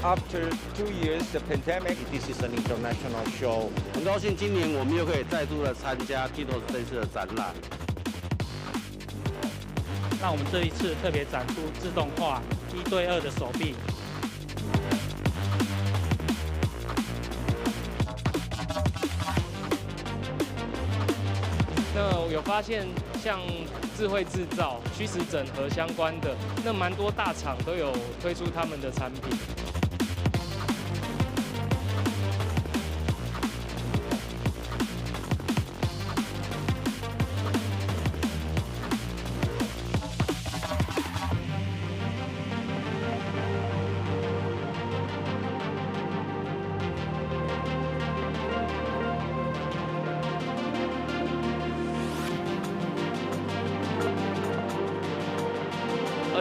after 2 years, the pandemic. This is an international show. 很高兴今年我们又可以再度的参加 TIMTOS 这次的展览。那我们这一次特别展出自动化1对2的手臂。那有发现像智慧制造、虚实整合相关的，那蛮多大厂都有推出他们的产品。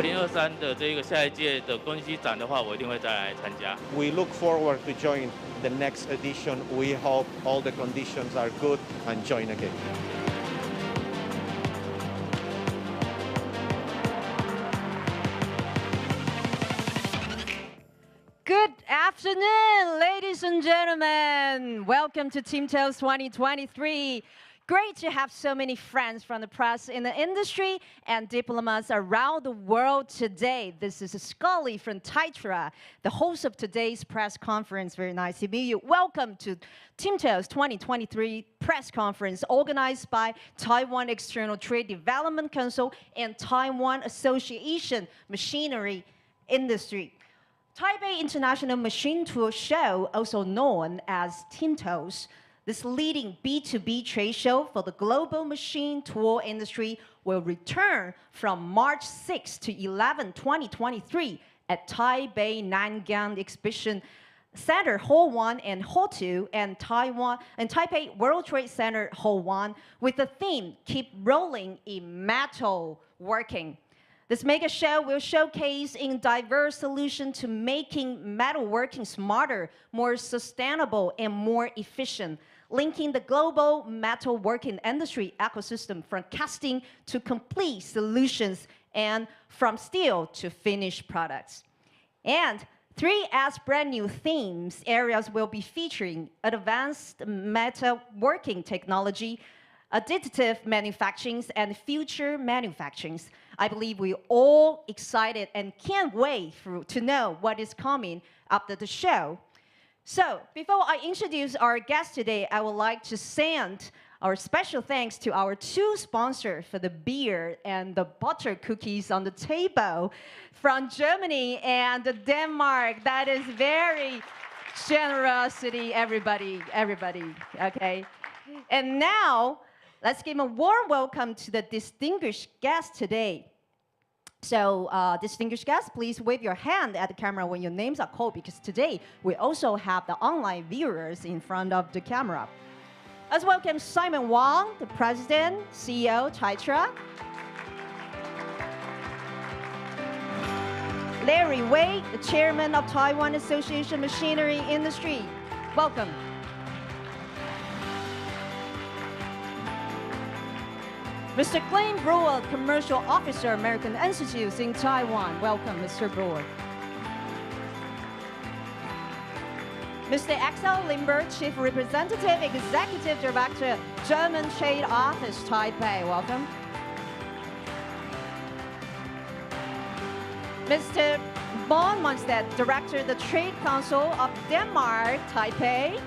2023的这个下一届的关西展的话，我一定会再来参加。We look forward to join the next edition. We hope all the conditions are good and join again. Good afternoon, ladies and gentlemen. Welcome to TIMTOS 2023. Great to have so many friends from the press in the industry and diplomats around the world today. This is Scully from TWTC, the host of today's press conference. Very nice to meet you. Welcome to TIMTOS 2023 press conference organized by Taiwan External Trade Development Council and Taiwan Association Machinery Industry. Taipei International Machine Tool Show, also known as TIMTOS, this leading B2B trade show for the global machine tool industry will return from March 6 to 11, 2023 at Taipei Nangang Exhibition Center Hall 1 and Hall 2 and Taipei World Trade Center Hall 1 with the theme Keep Rolling in Metal Working. This mega show will showcase in diverse solutions to making metalworking smarter, more sustainable, and more efficient, linking the global metalworking industry ecosystem from casting to complete solutions and from steel to finished products. And 3 as brand new themes areas will be featuring advanced metalworking technology, additive manufacturing, and future manufacturing. I believe we're all excited and can't wait to know what is coming after the show. So, before I introduce our guest today, I would like to send our special thanks to our 2 sponsors for the beer and the butter cookies on the table from Germany and Denmark. That is very generosity, everybody, okay? And now, let's give a warm welcome to the distinguished guest today. So, distinguished guests, please wave your hand at the camera when your names are called, because today we also have the online viewers in front of the camera. Let's welcome Simon Wang, the President, CEO, TWTC. Larry Wei, the Chairman of Taiwan Association Machinery Industry. Welcome. Mr. Glenn Brewer, Commercial Officer, American Institute in Taiwan. Welcome, Mr. Brewer. Mr. Axel Limber, Chief Representative, Executive Director, German Trade Office, Taipei. Welcome. Mr. Bon Monstedt, Director of the Trade Council of Denmark, Taipei.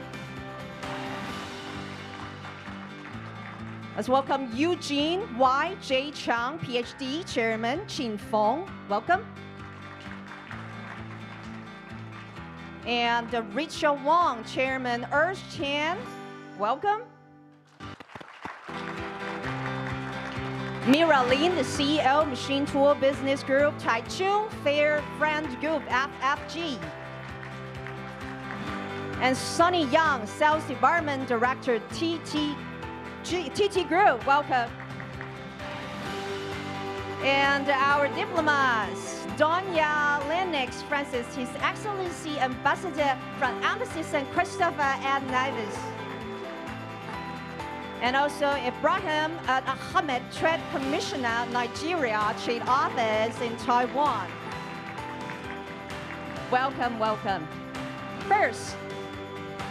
Let's welcome Eugene Y. J. Chang, PhD, Chairman, Qin Feng. Welcome. And Richard Wang, Chairman, Ernst Chan. Welcome. Mira Lin, the CEO, Machine Tool Business Group, Taichung Fair Friend Group, FFG. And Sonny Young, Sales Department Director, TT Group, welcome. And our diplomats, Donya Lennox Francis, His Excellency Ambassador from Embassy St. Christopher and Nevis. And also Ibrahim Ahmed, Trade Commissioner, Nigeria, Trade Office in Taiwan. Welcome, welcome. First,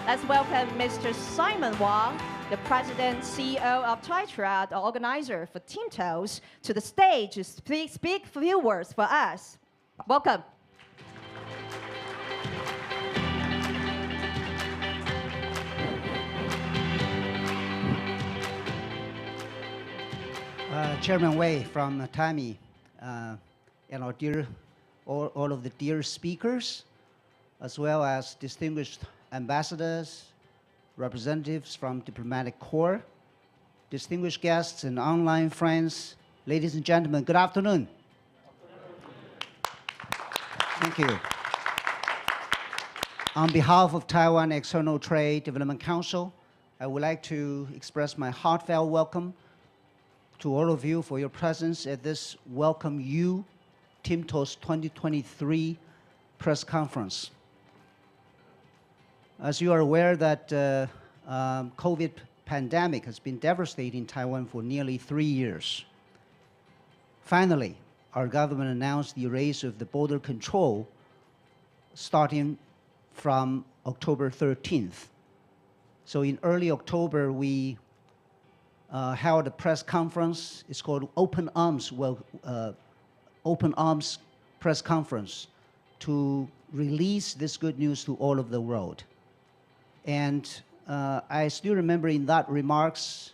let's welcome Mr. Simon Wang, the President, CEO of TWTC, the organizer for TIMTOS, to the stage to speak a few words for us. Welcome. Chairman Wei from TAMI, and all of the dear speakers, as well as distinguished ambassadors, representatives from diplomatic corps, distinguished guests and online friends, ladies and gentlemen, good afternoon. Thank you. On behalf of Taiwan External Trade Development Council, I would like to express my heartfelt welcome to all of you for your presence at this Welcome You TIMTOS 2023 press conference. As you are aware that COVID pandemic has been devastating Taiwan for nearly 3 years. Finally, our government announced the erase of the border control starting from October 13th. So in early October, we held a press conference. It's called Open Arms Press Conference to release this good news to all of the world. And I still remember in that remarks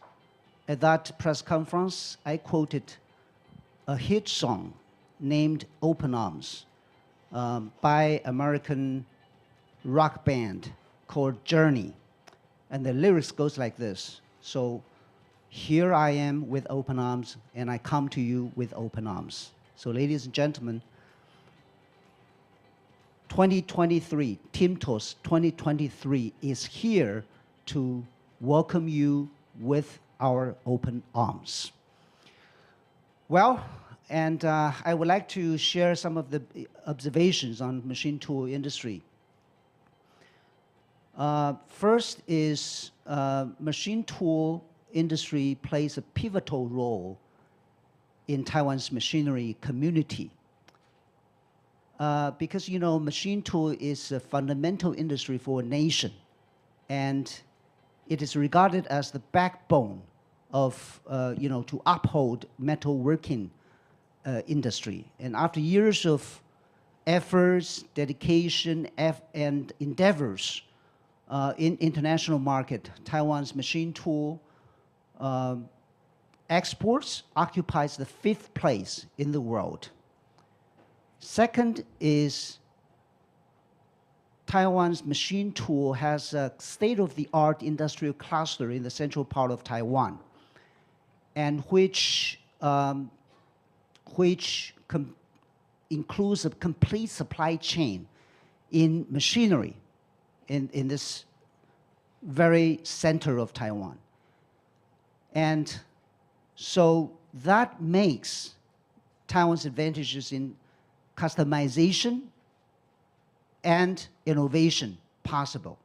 at that press conference, I quoted a hit song named Open Arms by American rock band called Journey. And the lyrics goes like this. So, here I am with open arms, and I come to you with open arms. So ladies and gentlemen, 2023, TIMTOS 2023 is here to welcome you with our open arms. Well, and I would like to share some of the observations on machine tool industry. First is machine tool industry plays a pivotal role in Taiwan's machinery community. Because, you know, machine tool is a fundamental industry for a nation, and it is regarded as the backbone of, you know, to uphold metalworking industry. And after years of efforts, dedication, and endeavors in international market, Taiwan's machine tool exports occupies the 5th place in the world. Second is Taiwan's machine tool has a state-of-the-art industrial cluster in the central part of Taiwan, and which includes a complete supply chain in machinery in this very center of Taiwan. And so that makes Taiwan's advantages in customization and innovation possible.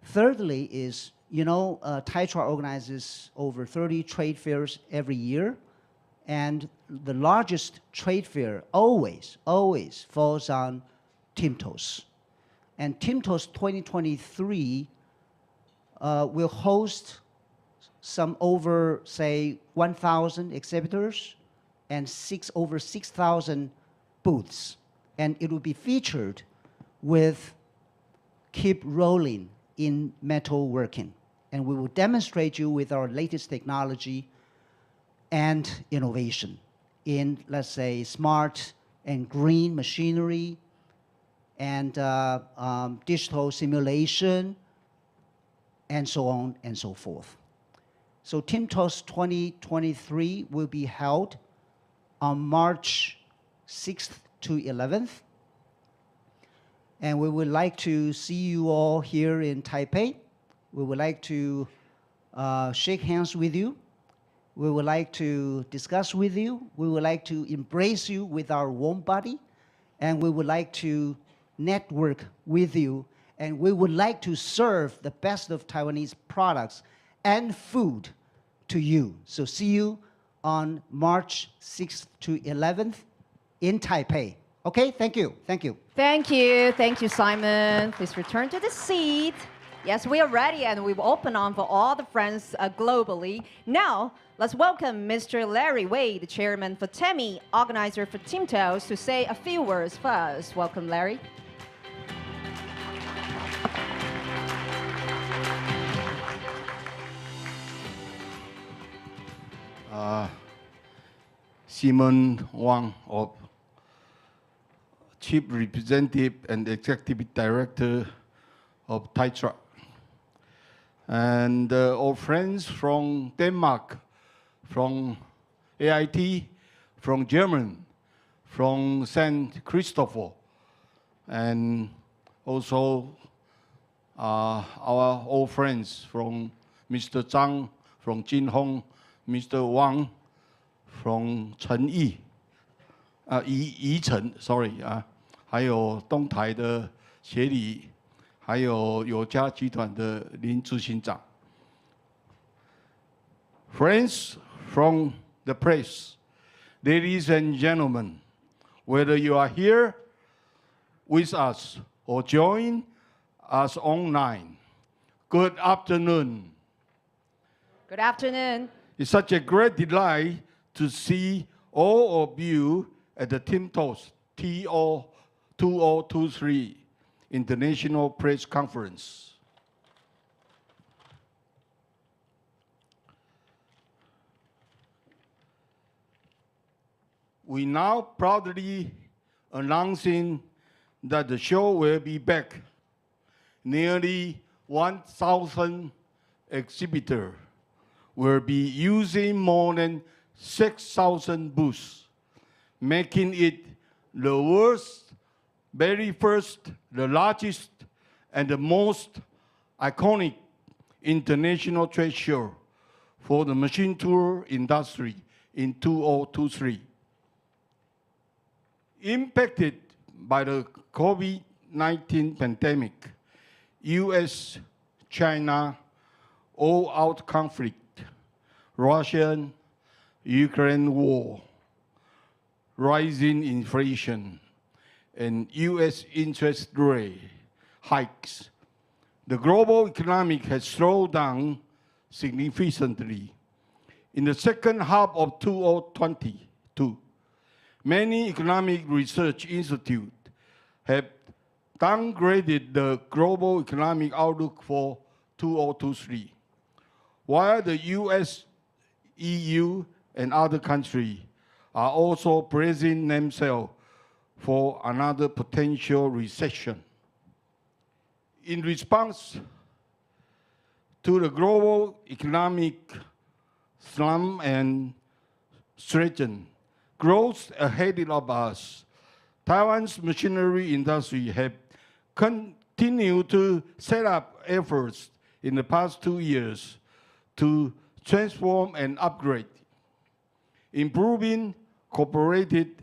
Thirdly is, you know, TaiTra organizes over 30 trade fairs every year, and the largest trade fair always falls on TIMTOS. And TIMTOS 2023 will host some over, say, 1,000 exhibitors and over 6,000 booths. And it will be featured with Keep Rolling in Metalworking. And we will demonstrate you with our latest technology and innovation in, let's say, smart and green machinery and digital simulation, and so on and so forth. So TIMTOS 2023 will be held on March 6th to 11th. And we would like to see you all here in Taipei. We would like to shake hands with you. We would like to discuss with you. We would like to embrace you with our warm body. And we would like to network with you. And we would like to serve the best of Taiwanese products and food to you. So see you on March 6th to 11th in Taipei. Okay, thank you, thank you. Thank you. Thank you, Simon. Please return to the seat. Yes, we are ready and we've opened on for all the friends globally. Now, let's welcome Mr. Larry Wade, the chairman for TEMI, organizer for TIMTOS, to say a few words first. Welcome, Larry. Simon Wang of Chief Representative and Executive Director of TaiTRA. And our friends from Denmark, from AIT, from Germany, from St. Christopher, and also our old friends from Mr. Zhang, from Jin Hong, Mr. Wang, from 陈毅，宜城 ，sorry 还有东台的协理，还有友嘉集团的林执行长。Friends from the press, ladies and gentlemen, whether you are here with us or join us online, good afternoon. Good afternoon. It's such a great delight to see all of you at the TIMTOS TO 2023 International Press Conference. We now proudly announcing that the show will be back. Nearly 1,000 exhibitors will be using more than 6,000 booths, making it the world's very first, the largest, and the most iconic international trade show for the machine tool industry in 2023. Impacted by the COVID-19 pandemic, US-China all-out conflict, Russian-Ukraine war, rising inflation, and US interest rate hikes, the global economy has slowed down significantly. In the second half of 2022, many economic research institutes have downgraded the global economic outlook for 2023, while the US, EU, and other countries are also bracing themselves for another potential recession. In response to the global economic slump and strain, growth ahead of us, Taiwan's machinery industry have continued to set up efforts in the past 2 years to transform and upgrade, improving corporate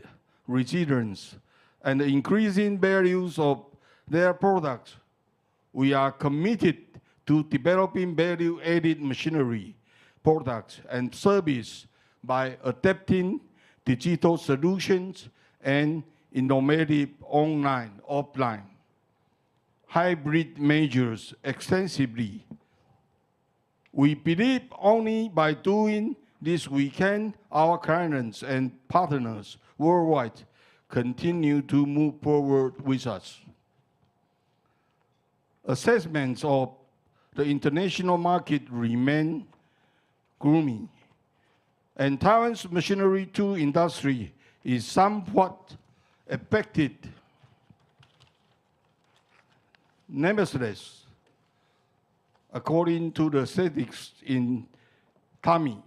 resilience and increasing values of their products. We are committed to developing value-added machinery, products, and service by adapting digital solutions and innovative online, offline, hybrid measures extensively. We believe only by doing this we can, our clients and partners worldwide continue to move forward with us. Assessments of the international market remain gloomy, and Taiwan's machinery tool industry is somewhat affected. Nevertheless, according to the statistics in TAMI,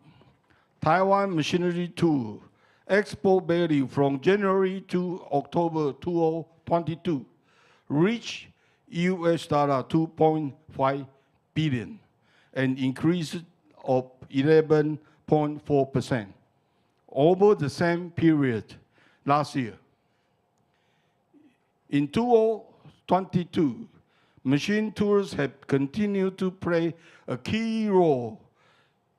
Taiwan machinery tool export value from January to October 2022 reached US $2.5 billion, an increase of 11.4% over the same period last year. In 2022, machine tools have continued to play a key role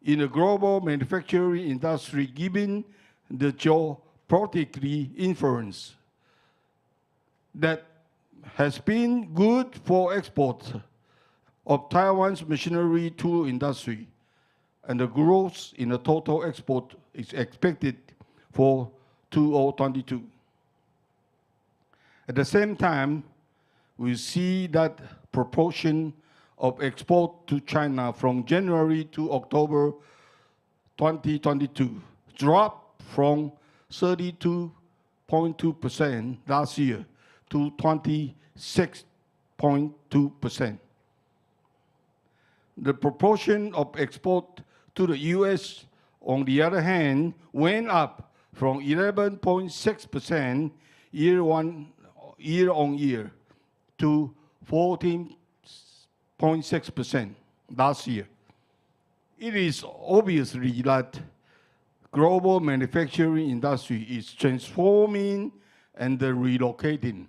in the global manufacturing industry, given the geopolitical influence that has been good for export of Taiwan's machinery tool industry, and the growth in the total export is expected for 2022. At the same time, we see that proportion of export to China from January to October 2022 dropped from 32.2% last year to 26.2%. The proportion of export to the US, on the other hand, went up from 11.6% year on year to 14.6% last year. It is obviously that global manufacturing industry is transforming and relocating.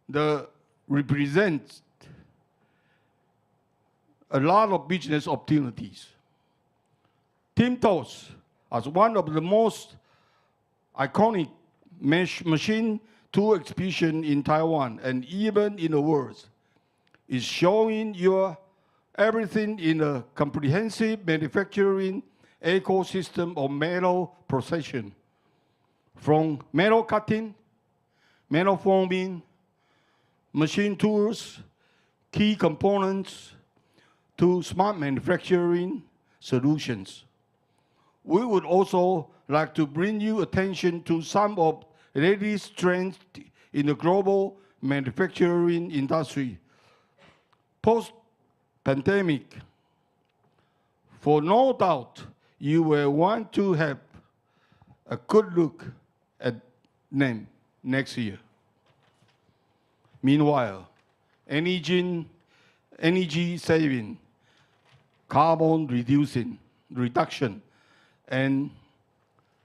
That represents a lot of business opportunities. TIMTOS, as one of the most iconic machine tool exhibition in Taiwan and even in the world, is showing you everything in a comprehensive manufacturing ecosystem of metal processing, from metal cutting, metal forming, machine tools, key components, to smart manufacturing solutions. We would also like to bring you attention to some of the latest trends in the global manufacturing industry post-pandemic. For no doubt, you will want to have a good look at them next year. Meanwhile, energy saving, carbon reduction, and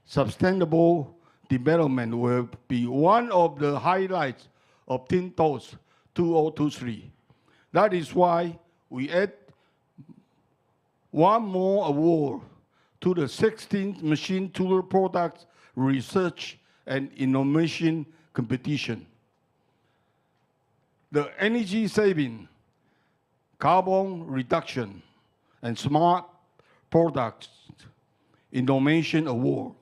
sustainable development will be one of the highlights of TIMTOS 2023. That is why we add one more award to the 16th Machine Tool Products Research and Innovation Competition. The energy saving, carbon reduction, and smart products innovation award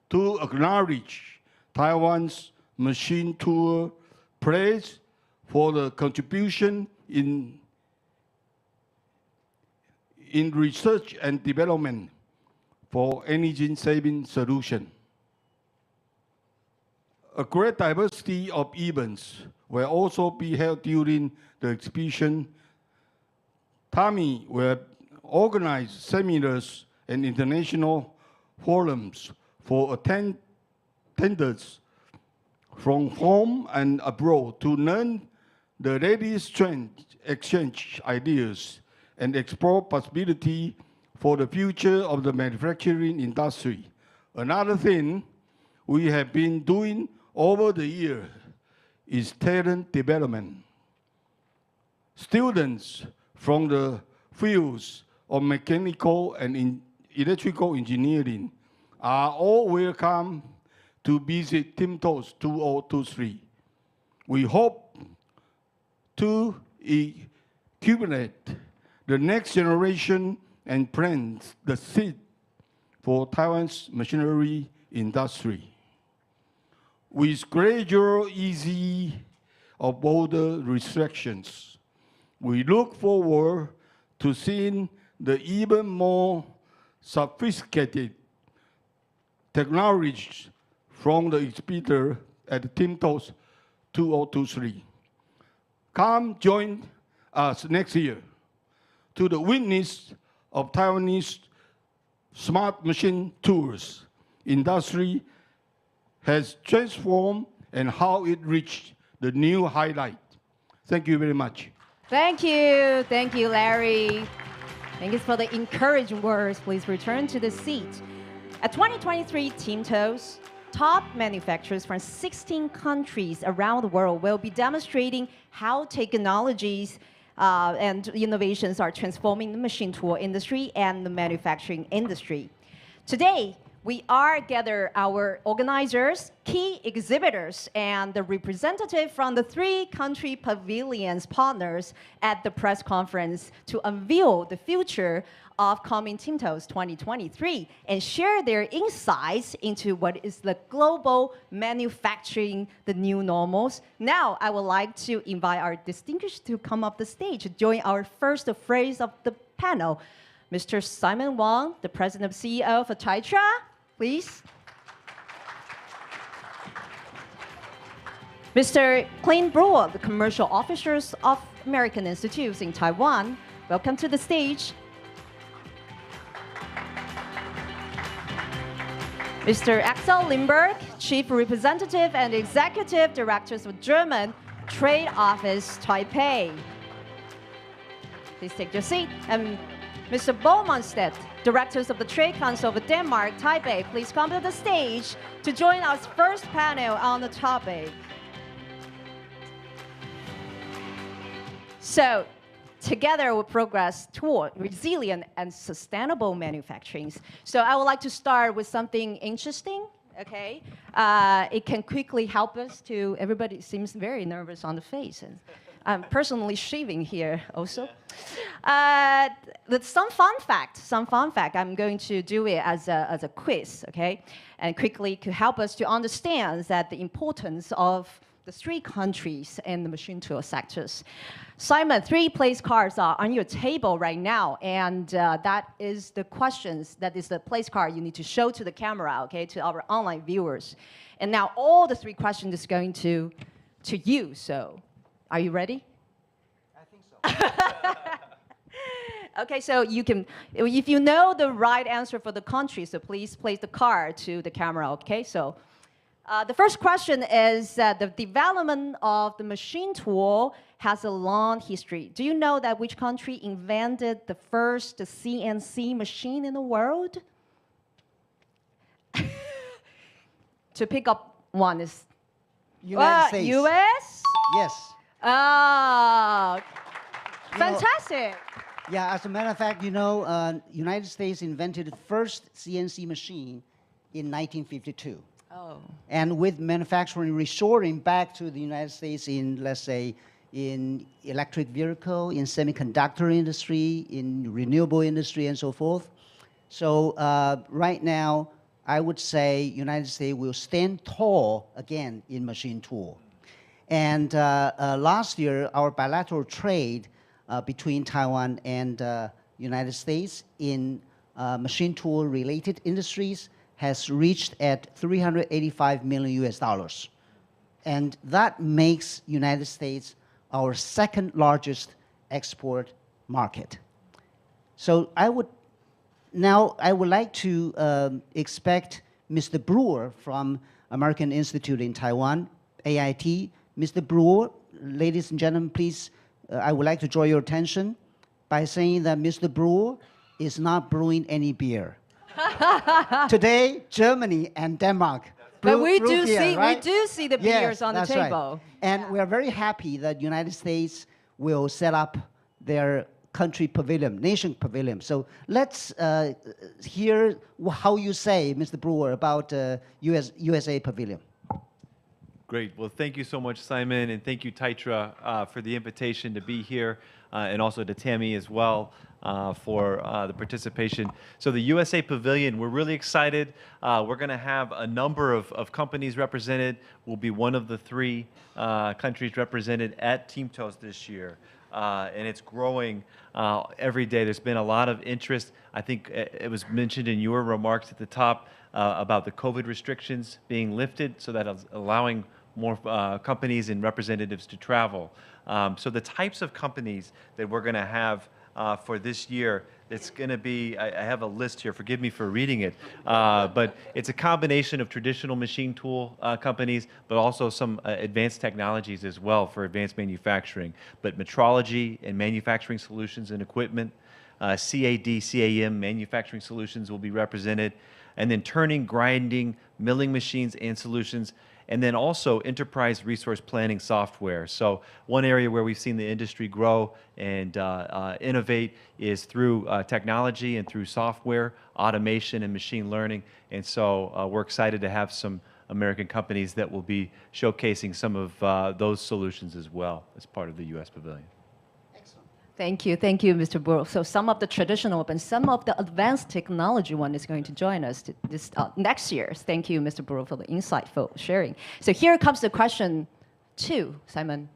to acknowledge Taiwan's machine tool praise for the contribution in research and development for energy-saving solution. A great diversity of events will also be held during the exhibition. TAMI will organize seminars and international forums for attenders from home and abroad to learn the latest trends, exchange ideas, and explore possibility for the future of the manufacturing industry. Another thing we have been doing over the year is talent development. Students from the fields of mechanical and electrical engineering are all welcome to visit TIMTOS 2023. We hope to accumulate the next generation and plant the seed for Taiwan's machinery industry. With gradual easing of border restrictions, we look forward to seeing the even more sophisticated technologies from the exhibitor at TIMTOS 2023. Come join us next year to the witness of Taiwanese smart machine tools industry has transformed and how it reached the new highlight. Thank you very much. Thank you, Larry. Thank you for the encouraging words. Please return to the seat. At 2023 TIMTOS, top manufacturers from 16 countries around the world will be demonstrating how technologies and innovations are transforming the machine tool industry and the manufacturing industry. Today, we are gather our organizers, key exhibitors, and the representative from the 3 country pavilions partners at the press conference to unveil the future of coming TIMTOS 2023 and share their insights into what is the global manufacturing, the new normals. Now, I would like to invite our distinguished to come up the stage to join our first phrase of the panel. Mr. Simon Wang, the President and CEO for TaiTra, please. Mr. Clint Brewer, the Commercial Officers of American Institutes in Taiwan, welcome to the stage. Mr. Axel Lindberg, Chief Representative and Executive Directors of German Trade Office, Taipei. Please take your seat. And Mr. Bo Monstedt, Directors of the Trade Council of Denmark, Taipei, please come to the stage to join our first panel on the topic. So, together we progress toward resilient and sustainable manufacturing. So I would like to start with something interesting, okay? It can quickly help us to, everybody seems very nervous on the face. And I'm personally shaving here also. Some fun fact, I'm going to do it as a quiz, okay? And quickly to help us to understand that the importance of the 3 countries in the machine tool sectors. Simon, 3 place cards are on your table right now, and that is the questions, that is the place card you need to show to the camera, okay, to our online viewers. And now all the 3 questions is going to you, so are you ready? I think so. Okay, so you can, if you know the right answer for the country, so please place the card to the camera, okay? So the first question is the development of the machine tool has a long history. Do you know that which country invented the first CNC machine in the world? To pick up one is United States. US? Yes. Ah, You know, fantastic. yeah, as a matter of fact, you know, United States invented the first CNC machine in 1952. Oh. And with manufacturing reshoring back to the United States in, let's say, in electric vehicle, in semiconductor industry, in renewable industry, and so forth. So right now, I would say United States will stand tall again in machine tool. And last year, our bilateral trade between Taiwan and United States in machine tool related industries has reached at 385 million US. And that makes United States our 2nd largest export market. So I would like to expect Mr. Brewer from American Institute in Taiwan, AIT. Mr. Brewer, ladies and gentlemen, please, I would like to draw your attention by saying that Mr. Brewer is not brewing any beer. Today, Germany and Denmark. But we do beer, see right? we do see the Yes, beers on the that's table. right. And we are very happy that United States will set up their country pavilion, nation pavilion. So let's hear how you say, Mr. Brewer, about USA pavilion. Great. Well, thank you so much, Simon, and thank you, TaiTra, for the invitation to be here, and also to Tammy as well for the participation. So the USA Pavilion, we're really excited. We're going to have a number of companies represented. We'll be one of the 3 countries represented at TIMTOS this year. And it's growing every day. There's been a lot of interest. I think it was mentioned in your remarks at the top about the COVID restrictions being lifted, so that is allowing more companies and representatives to travel. So the types of companies that we're going to have for this year, it's going to be, I have a list here, forgive me for reading it, but it's a combination of traditional machine tool companies, but also some advanced technologies as well for advanced manufacturing. But metrology and manufacturing solutions and equipment, CAD, CAM, manufacturing solutions will be represented, and then turning, grinding, milling machines and solutions, and then also enterprise resource planning software. So one area where we've seen the industry grow and innovate is through technology and through software, automation, and machine learning. And so we're excited to have some American companies that will be showcasing some of those solutions as well as part of the U.S. Pavilion. Thank you, Mr. Burrow. So some of the traditional and some of the advanced technology one is going to join us this next year. Thank you, Mr. Burrow, for the insightful sharing. So here comes the question 2, Simon.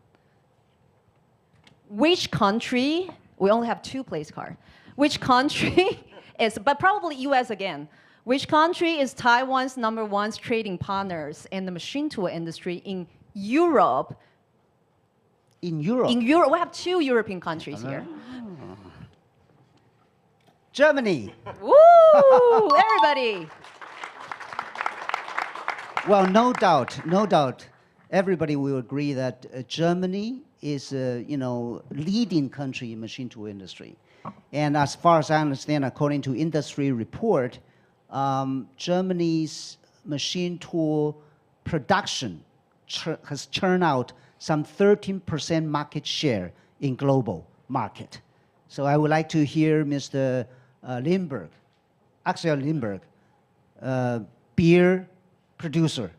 Which country, we only have 2 place cards. Which country is, but probably US again, which country is Taiwan's #1 trading partners in the machine tool industry in Europe? In Europe? In Europe, we have 2 European countries here. Germany. Woo! Everybody. Well, no doubt, everybody will agree that Germany is a leading country in machine tool industry. And as far as I understand, according to industry report, Germany's machine tool production has churned out some 13% market share in global market. So I would like to hear Mr. Axel Lindberg, beer producer,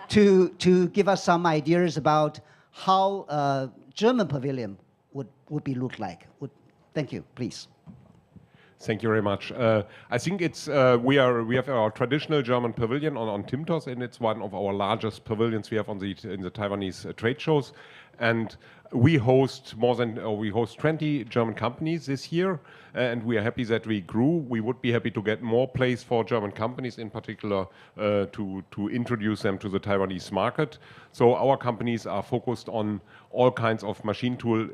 to give us some ideas about how German pavilion would be look like. Thank you, please. Thank you very much. I think it's we have our traditional German pavilion on TIMTOS, and it's one of our largest pavilions we have in the Taiwanese trade shows. And we host 20 German companies this year, and we are happy that we grew. We would be happy to get more place for German companies, in particular to introduce them to the Taiwanese market. So our companies are focused on all kinds of machine tool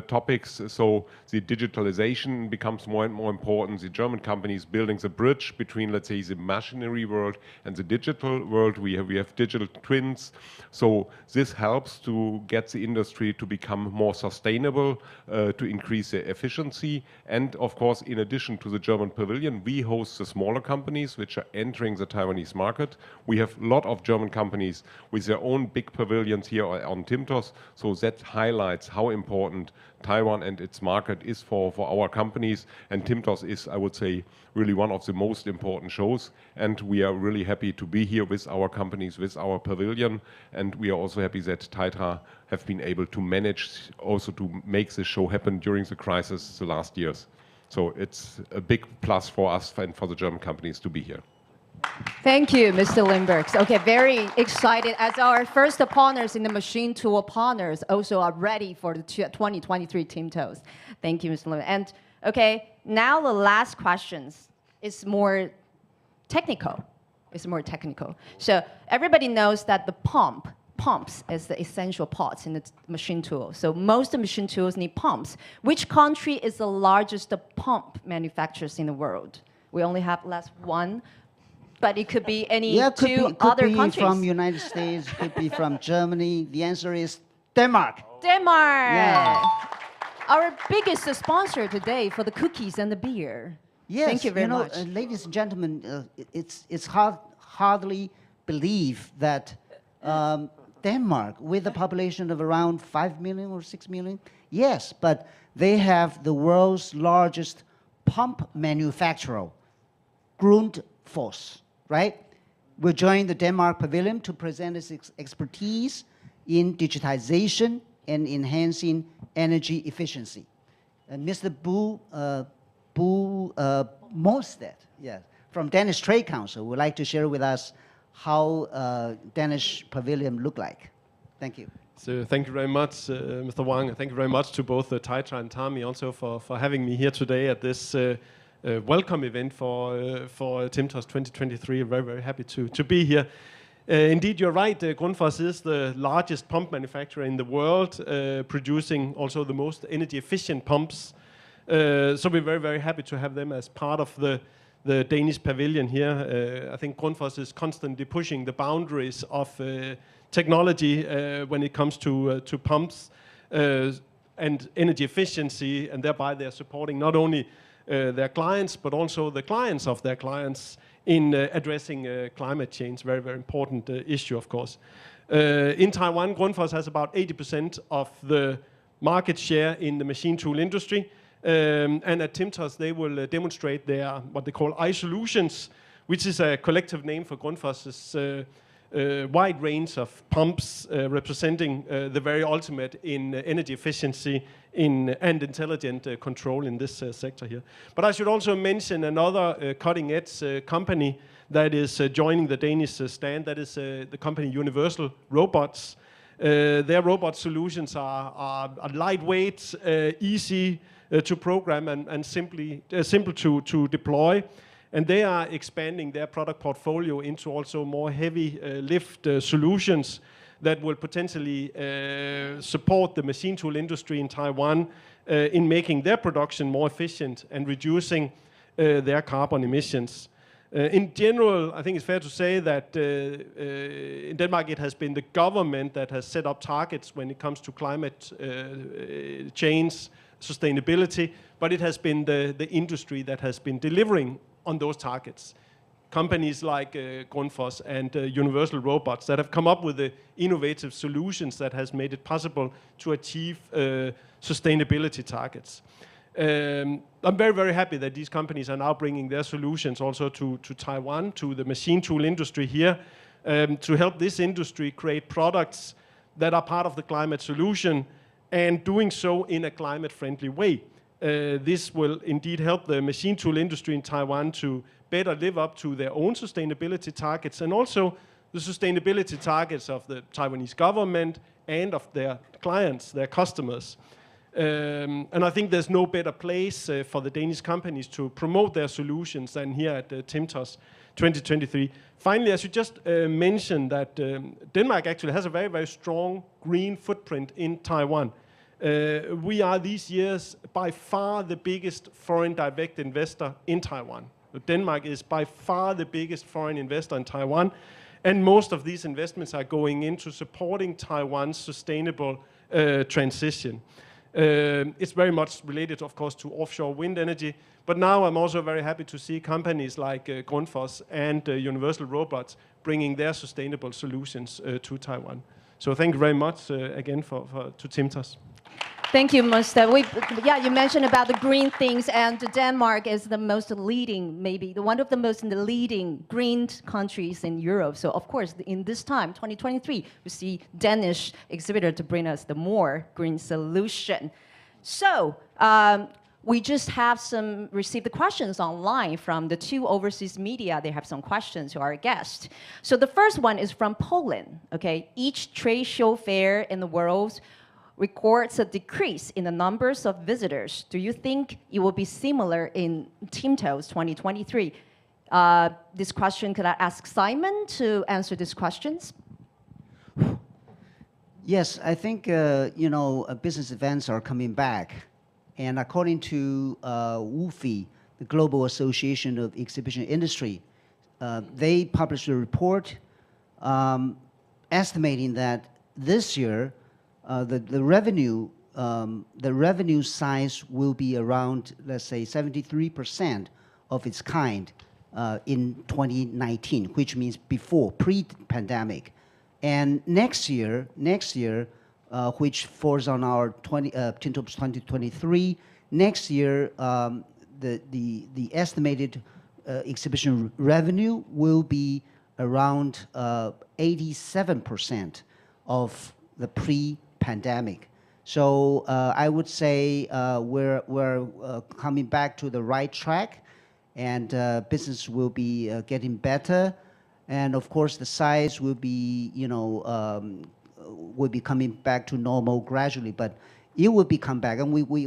topics. So the digitalization becomes more and more important. The German companies building the bridge between, let's say, the machinery world and the digital world. We have digital twins. So this helps to get the industry to become more sustainable, to increase their efficiency. And of course, in addition to the German pavilion, we host the smaller companies which are entering the Taiwanese market. We have a lot of German companies with their own big pavilions here on TIMTOS. So that highlights how important Taiwan and its market is for our companies. And TIMTOS is, I would say, really one of the most important shows. And we are really happy to be here with our companies, with our pavilion. And we are also happy that TaiTra have been able to manage also to make this show happen during the crisis the last years. So it's a big plus for us and for the German companies to be here. Thank you, Mr. Lindberg. Okay, very excited as our first partners in the machine tool partners also are ready for the 2023 TIMTOS. Thank you, Mr. Lindberg. And okay, now the last questions is more technical. It's more technical. So everybody knows that the pumps is the essential parts in the machine tool. So most machine tools need pumps. Which country is the largest pump manufacturers in the world? We only have last one. But it could be any other countries. Could be from United States, could be from Germany. The answer is Denmark. Denmark. Yeah. Our biggest sponsor today for the cookies and the beer. Yes. Thank you very much. Ladies and gentlemen, it's hardly believe that Denmark, with a population of around 5 million or 6 million, yes, but they have the world's largest pump manufacturer, Grundfos. Right? We're joining the Denmark Pavilion to present its expertise in digitization and enhancing energy efficiency. And Mr. Bo Monstedt, from Danish Trade Council, would like to share with us how Danish Pavilion look like. Thank you. So thank you very much, Mr. Wang, and thank you very much to both TaiTra and Tami also for having me here today at this welcome event for TIMTOS 2023. I'm very, very happy to be here. Indeed, you're right. Grundfos is the largest pump manufacturer in the world, producing also the most energy efficient pumps. So we're very, very happy to have them as part of the Danish pavilion here. I think Grundfos is constantly pushing the boundaries of technology when it comes to pumps and energy efficiency, and thereby they're supporting not only their clients, but also the clients of their clients in addressing climate change. Very, very important issue, of course. In Taiwan, Grundfos has about 80% of the market share in the machine tool industry. And at TIMTOS, they will demonstrate their, what they call iSolutions, which is a collective name for Grundfos's wide range of pumps representing the very ultimate in energy efficiency and intelligent control in this sector here. But I should also mention another cutting-edge company that is joining the Danish stand. That is the company Universal Robots. Their robot solutions are lightweight, easy to program, and simple to deploy. And they are expanding their product portfolio into also more heavy lift solutions that will potentially support the machine tool industry in Taiwan in making their production more efficient and reducing their carbon emissions. In general, I think it's fair to say that in Denmark it has been the government that has set up targets when it comes to climate change, sustainability, but it has been the industry that has been delivering on those targets. Companies like Grundfos and Universal Robots that have come up with the innovative solutions that has made it possible to achieve sustainability targets. I'm very, very happy that these companies are now bringing their solutions also to Taiwan, to the machine tool industry here, to help this industry create products that are part of the climate solution and doing so in a climate-friendly way. This will indeed help the machine tool industry in Taiwan to better live up to their own sustainability targets and also the sustainability targets of the Taiwanese government and of their clients, their customers. And I think there's no better place for the Danish companies to promote their solutions than here at TIMTOS 2023. Finally, I should just mention that Denmark actually has a very, very strong green footprint in Taiwan. We are these years by far the biggest foreign direct investor in Taiwan. Denmark is by far the biggest foreign investor in Taiwan, and most of these investments are going into supporting Taiwan's sustainable transition. It's very much related, of course, to offshore wind energy, but now I'm also very happy to see companies like Grundfos and Universal Robots bringing their sustainable solutions to Taiwan. So thank you very much again to TIMTOS. Thank you, Mr. Yeah, you mentioned about the green things, and Denmark is the most leading, maybe one of the most leading green countries in Europe. So, of course, in this time, 2023, we see Danish exhibitor to bring us the more green solution. So, we just have received the questions online from the two overseas media. They have some questions to our guest. So the first one is from Poland. Okay, each trade show fair in the world records a decrease in the numbers of visitors. Do you think it will be similar in TIMTOS 2023? This question, could I ask Simon to answer these questions? Yes, I think business events are coming back, and according to WUFI, the Global Association of Exhibition Industry, they published a report estimating that this year the revenue size will be around, let's say, 73% of its kind in 2019, which means before, pre-pandemic. And next year, which falls on our TIMTOS 2023, next year the estimated exhibition revenue will be around 87% of the pre-pandemic. So I would say we're coming back to the right track, and business will be getting better, and of course the size will be will be coming back to normal gradually, but it will be come back, and we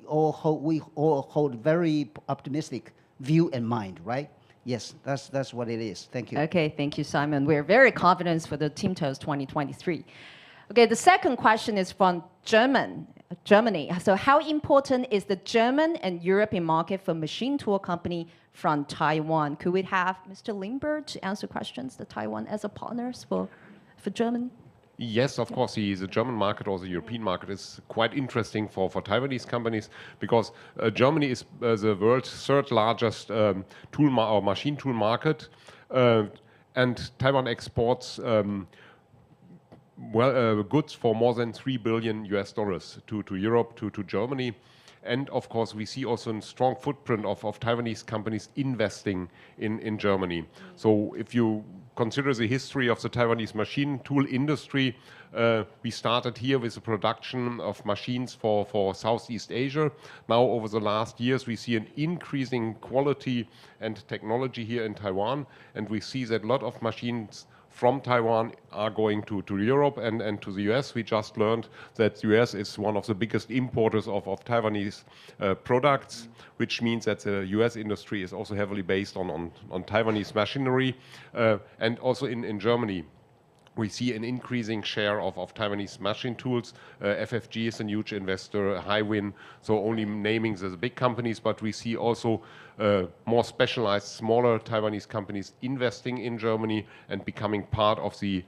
all hold very optimistic view in mind, right? Yes, that's what it is. Thank you. Okay, thank you, Simon. We're very confident for the TIMTOS 2023. Okay, the second question is from Germany. So how important is the German and European market for machine tool company from Taiwan? Could we have Mr. Lindbergh to answer questions, the Taiwan as a partners for Germany? Yes, of course, the German market or the European market is quite interesting for Taiwanese companies because Germany is the world's third largest or machine tool market, and Taiwan exports goods for more than $3 billion to Europe, to Germany. And of course, we see also a strong footprint of Taiwanese companies investing in Germany. So if you consider the history of the Taiwanese machine tool industry, we started here with the production of machines for Southeast Asia. Now, over the last years, we see an increasing quality and technology here in Taiwan, and we see that a lot of machines from Taiwan are going to Europe and to the US. We just learned that the US is one of the biggest importers of Taiwanese products, which means that the US industry is also heavily based on Taiwanese machinery. And also in Germany, we see an increasing share of Taiwanese machine tools. FFG is a huge investor, Highwind, so only naming the big companies, but we see also more specialized, smaller Taiwanese companies investing in Germany and becoming part of the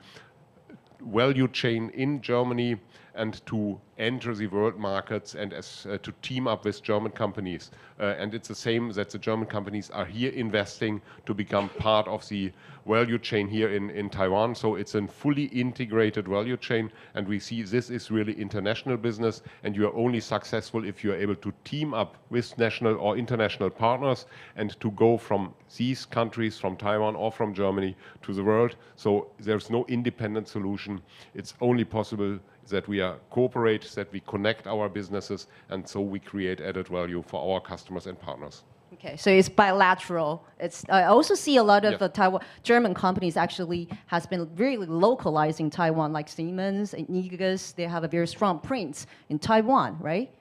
value chain in Germany and to enter the world markets and to team up with German companies. And it's the same that the German companies are here investing to become part of the value chain here in Taiwan. So it's a fully integrated value chain, and we see this is really international business, and you are only successful if you are able to team up with national or international partners and to go from these countries, from Taiwan or from Germany to the world. So there's no independent solution. It's only possible that we cooperate, that we connect our businesses, and so we create added value for our customers and partners. Okay, so it's bilateral. I also see a lot of German companies actually has been really localizing Taiwan, like Siemens and Negus. They have a very strong presence in Taiwan, right?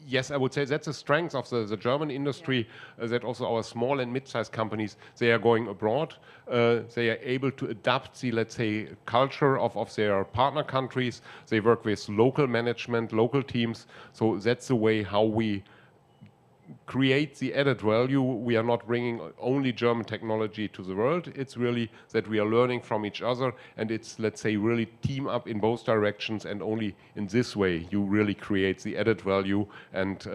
Yes, I would say that's the strength of the German industry, that also our small and mid-sized companies, they are going abroad. They are able to adapt the, let's say, culture of their partner countries. They work with local management, local teams. So that's the way how we create the added value. We are not bringing only German technology to the world. It's really that we are learning from each other, and it's, let's say, really team up in both directions, and only in this way you really create the added value and,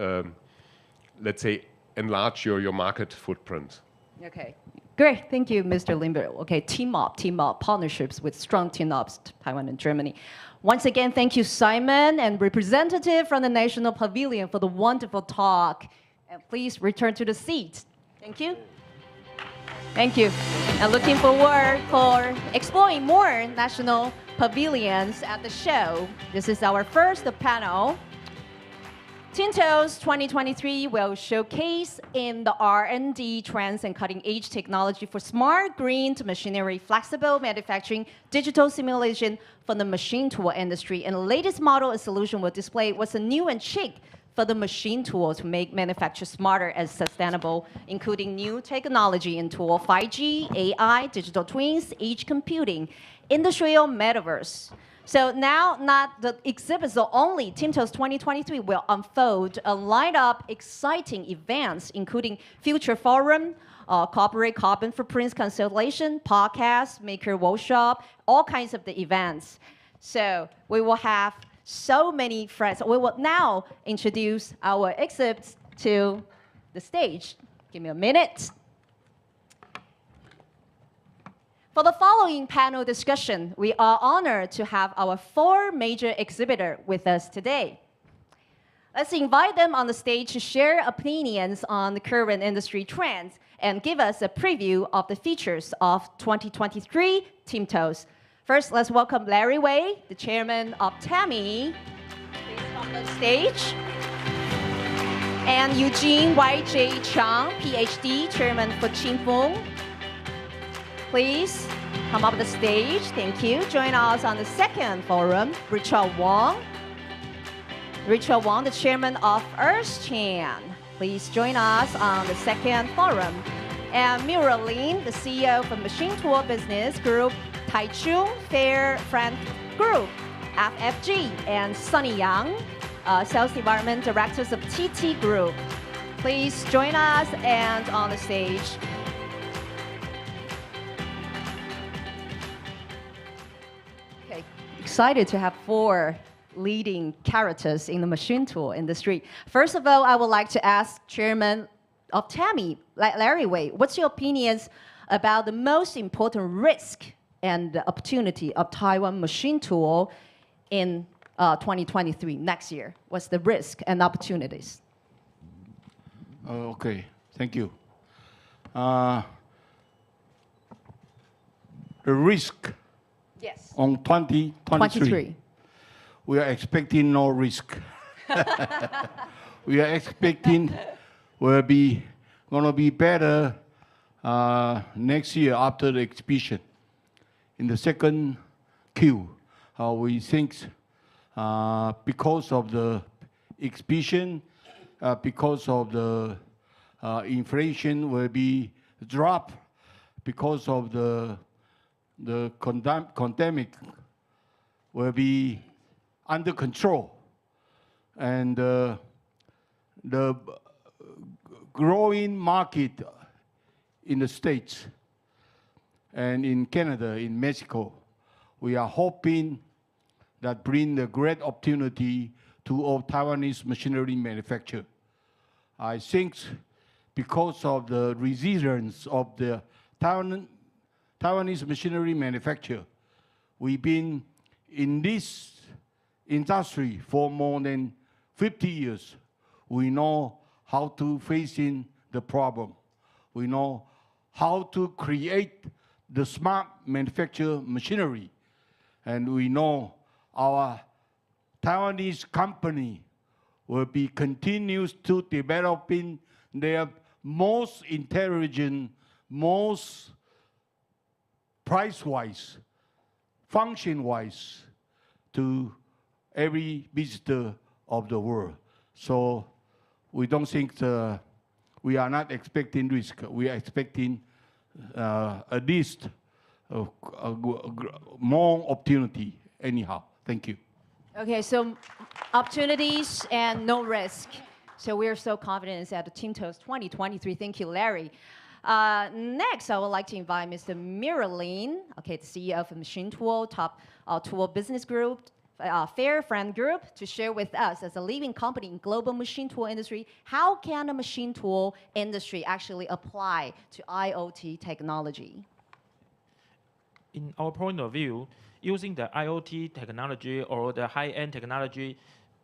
let's say, enlarge your market footprint. Okay, great. Thank you, Mr. Lindbergh. Okay, team up, partnerships with strong team-ups, Taiwan and Germany. Once again, thank you, Simon, and representative from the National Pavilion for the wonderful talk. And please return to the seat. Thank you. Thank you. And looking forward for exploring more national pavilions at the show. This is our first panel. TIMTOS 2023 will showcase in the R&D trends and cutting-edge technology for smart, green machinery, flexible manufacturing, digital simulation for the machine tool industry. And the latest model and solution will display what's new and chic for the machine tool to make manufacture smarter and sustainable, including new technology in tool 5G, AI, digital twins, edge computing, industrial metaverse. So now, not the exhibits only, TIMTOS 2023 will unfold a lineup exciting events, including Future Forum, corporate carbon footprints consultation, podcast, maker workshop, all kinds of the events. So we will have so many friends. We will now introduce our exhibits to the stage. Give me a minute. For the following panel discussion, we are honored to have our 4 major exhibitors with us today. Let's invite them on the stage to share opinions on the current industry trends and give us a preview of the features of 2023 TIMTOS. First, let's welcome Larry Wei, the chairman of TAMI. Please come on stage. And Eugene Y.J. Chang, PhD, chairman for Qingfeng. Please come up the stage. Thank you. Join us on the second forum, Richard Wong. Richard Wong, the chairman of EarthChan. Please join us on the second forum. And Mira Lin, the CEO of Machine Tool Business Group, Taichung Fair Friend Group, FFG, and Sunny Yang, Sales Development Directors of TT Group. Please join us and on the stage. Okay, excited to have 4 leading characters in the machine tool industry. First of all, I would like to ask Chairman of TAMI, Larry Wei, what's your opinions about the most important risk and the opportunity of Taiwan machine tool in 2023, next year? What's the risk and opportunities? Okay, thank you. The risk Yes. on 2023, we are expecting no risk. We are expecting will be going to be better next year after the exhibition. In the second Q, we think because of the exhibition, because of the inflation will be dropped, because of the pandemic will be under control, and the growing market in the States and in Canada, in Mexico, we are hoping that bring the great opportunity to all Taiwanese machinery manufacture. I think because of the resilience of the Taiwanese machinery manufacture, we've been in this industry for more than 50 years. We know how to face in the problem. We know how to create the smart manufacture machinery. And we know our Taiwanese company will be continues to developing their most intelligent, most price-wise, function-wise to every visitor of the world. So we don't think we are not expecting risk. We are expecting at least more opportunity anyhow. Thank you. Okay, so opportunities and no risk. So we're so confident at the TIMTOS 2023. Thank you, Larry. Next, I would like to invite Mr. Miralin, okay, the CEO of Machine Tool, top tool business group, Fair Friend Group, to share with us as a leading company in global machine tool industry, how can the machine tool industry actually apply to IoT technology? In our point of view, using the IoT technology or the high-end technology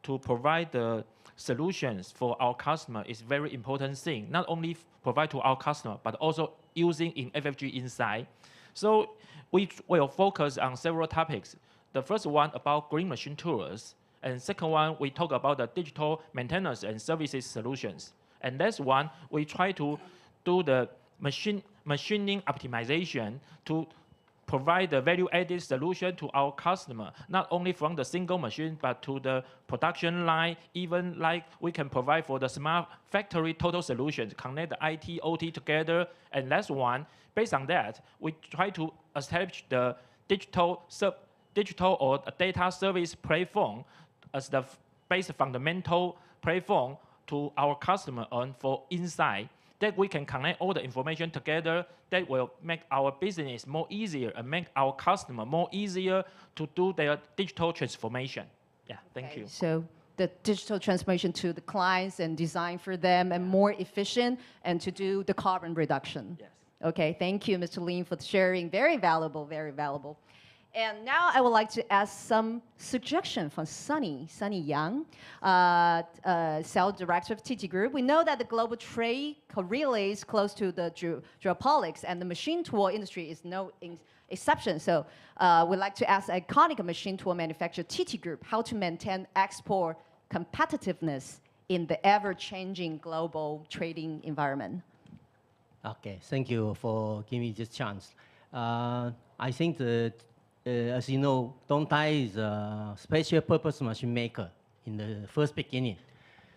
to provide the solutions for our customer is very important thing. Not only provide to our customer, but also using in FFG inside. So we will focus on several topics. The first one about green machine tools, and second one we talk about the digital maintenance and services solutions. And that's one we try to do the machining optimization to provide the value-added solution to our customer, not only from the single machine, but to the production line, even like we can provide for the smart factory total solutions, connect the IT, OT together. And last one, based on that, we try to establish the digital or data service platform as the basic fundamental platform to our customer and for inside, that we can connect all the information together that will make our business more easier and make our customer more easier to do their digital transformation. Yeah, thank you. So the digital transformation to the clients and design for them and more efficient and to do the carbon reduction. Yes. Okay, thank you, Mr. Lin, for sharing. Very valuable, very valuable. And now I would like to ask some suggestion from Sunny Yang, sales director of TT Group. We know that the global trade relates close to the geopolitics, and the machine tool industry is no exception. So we'd like to ask iconic machine tool manufacturer TT Group how to maintain export competitiveness in the ever-changing global trading environment. Okay, thank you for giving me this chance. I think that as you know, Dongtai is a special purpose machine maker in the first beginning.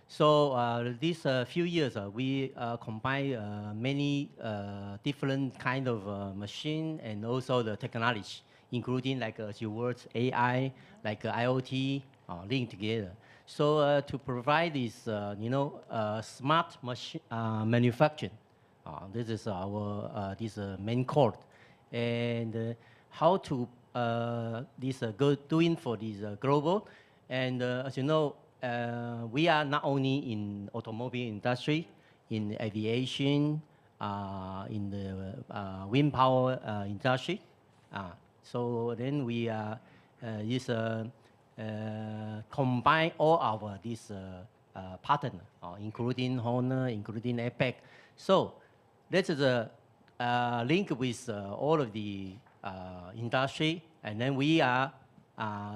So these few years, we combine many different kind of machine and also the technology, including like your words, AI, like IoT, linked together. So to provide this, smart machine manufacturing, this is our this main core, and how to this doing for this global. And as you know, we are not only in automobile industry, in aviation, in the wind power industry. So then we combine all our this partner, including Honor, including APEC. So that is a link with all of the industry, and then we are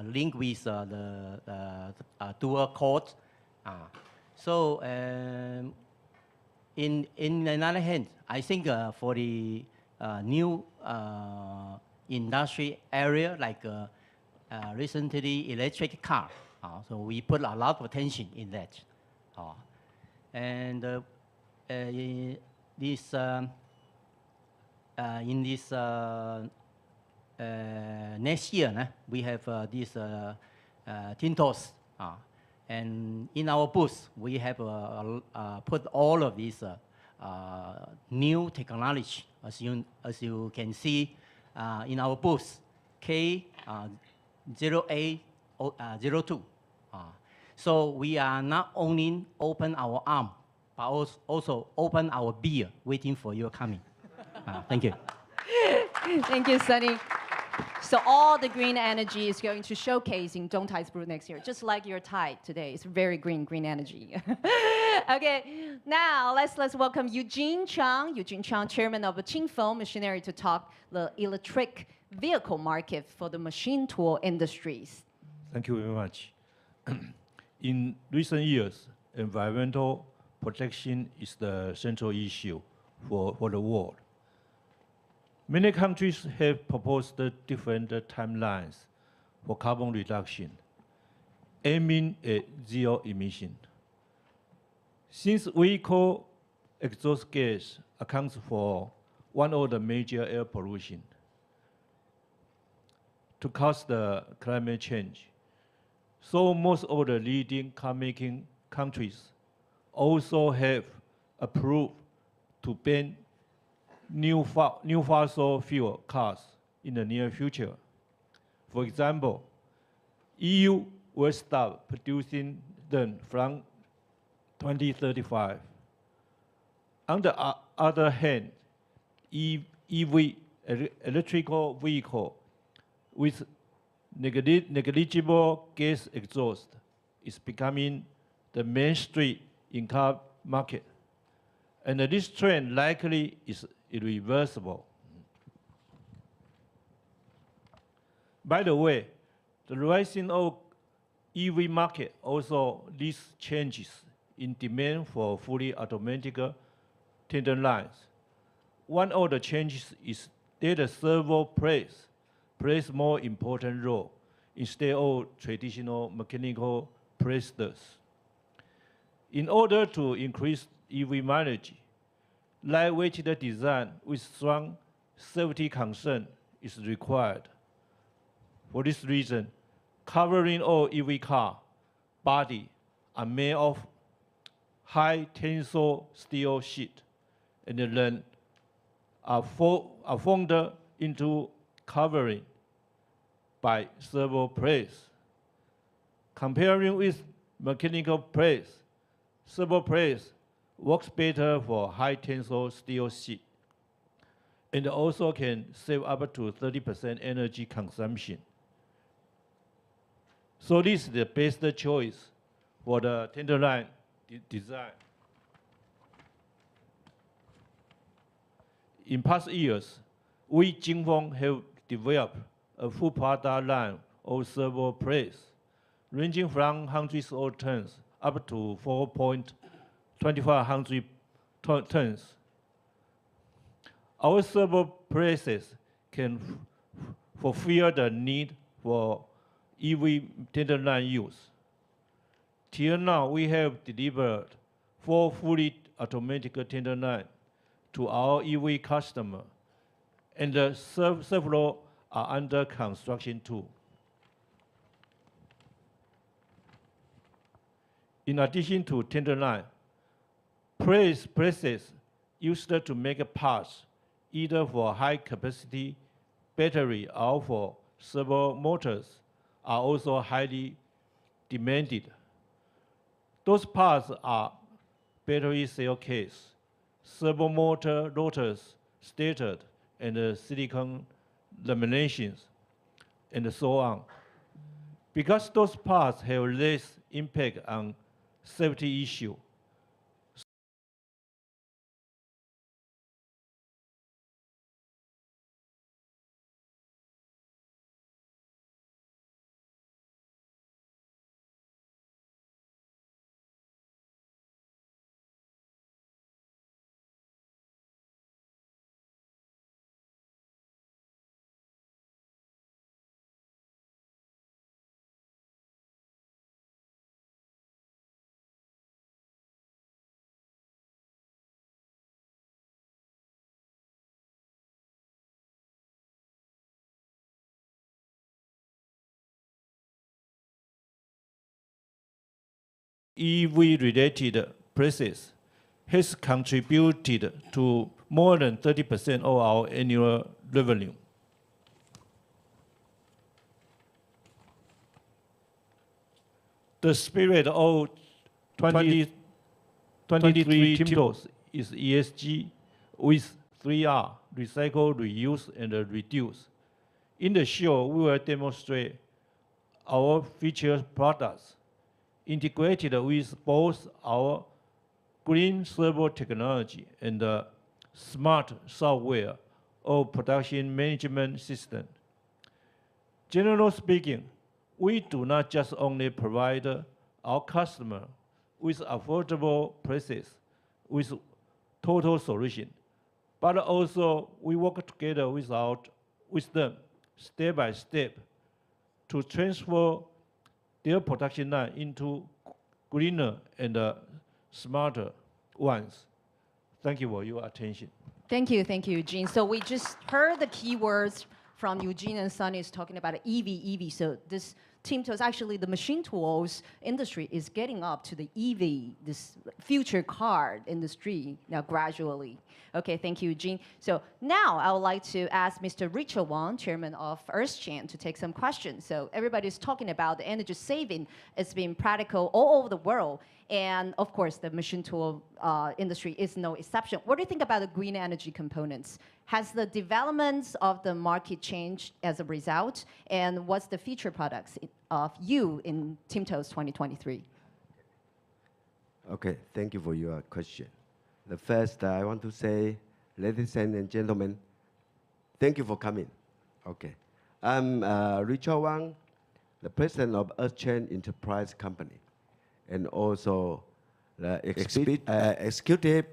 linked with the dual core. So in another hand, I think for the new industry area, like recently electric car, so we put a lot of attention in that. And in this next year, we have this TIMTOS. And in our booth, we have put all of these new technology, as you can see in our booth, K0802. So we are not only open our arm, but also open our beer, waiting for your coming. Thank you. Thank you, Sunny. So all the green energy is going to showcase in Dong Tai's booth next year, just like your Thai today. It's very green energy. Okay, now let's welcome Eugene Chang, chairman of Qingfeng Machinery, to talk the electric vehicle market for the machine tool industries. Thank you very much. In recent years, environmental protection is the central issue for the world. Many countries have proposed different timelines for carbon reduction, aiming at zero emission. Since vehicle exhaust gas accounts for one of the major air pollution, to cause the climate change, so most of the leading car-making countries also have approved to ban new fossil fuel cars in the near future. For example, EU will stop producing them from 2035. On the other hand, EV, electrical vehicle with negligible gas exhaust, is becoming the mainstream in car market. And this trend likely is irreversible. By the way, the rising of EV market also leads changes in demand for fully automatic tender lines. One of the changes is that the servo plays more important role instead of traditional mechanical presses. In order to increase EV mileage, lightweight design with strong safety concern is required. For this reason, covering all EV car body are made of high tensile steel sheet and then are folded into covering by servo plates. Comparing with mechanical plates, servo plates works better for high tensile steel sheet and also can save up to 30% energy consumption. So this is the best choice for the tender line design. In past years, we Qingfeng have developed a full product line of servo plates, ranging from hundreds of tons up to 4,250 tons. Our servo plates can fulfill the need for EV tender line use. Till now, we have delivered 4 fully automatic tender lines to our EV customer, and several are under construction too. In addition to tender line, presses used to make parts either for high capacity battery or for servo motors are also highly demanded. Those parts are battery cell case, servo motor rotors, stator, and silicon laminations, and so on. Because those parts have less impact on safety issue, EV-related prices has contributed to more than 30% of our annual revenue. The spirit of 2023 TIMTOS is ESG with 3R, recycle, reuse, and reduce. In the show, we will demonstrate our featured products integrated with both our green servo technology and the smart software or production management system. Generally speaking, we do not just only provide our customer with affordable prices with total solution, but also we work together with them step by step to transfer their production line into greener and smarter ones. Thank you for your attention. Thank you, Eugene. So we just heard the keywords from Eugene and Sunny is talking about EV. So this TIMTOS, actually the machine tools industry is getting up to the EV, this future car industry now gradually. Okay, thank you, Eugene. So now I would like to ask Mr. Richard Wang, chairman of EarthChan, to take some questions. So everybody's talking about the energy saving. It's been practical all over the world. And of course, the machine tool industry is no exception. What do you think about the green energy components? Has the developments of the market changed as a result? And what's the future products of you in TIMTOS 2023? Okay, thank you for your question. The first, I want to say, ladies and gentlemen, thank you for coming. Okay, I'm Richard Wang, the president of EarthChan Enterprise Company, and also the executive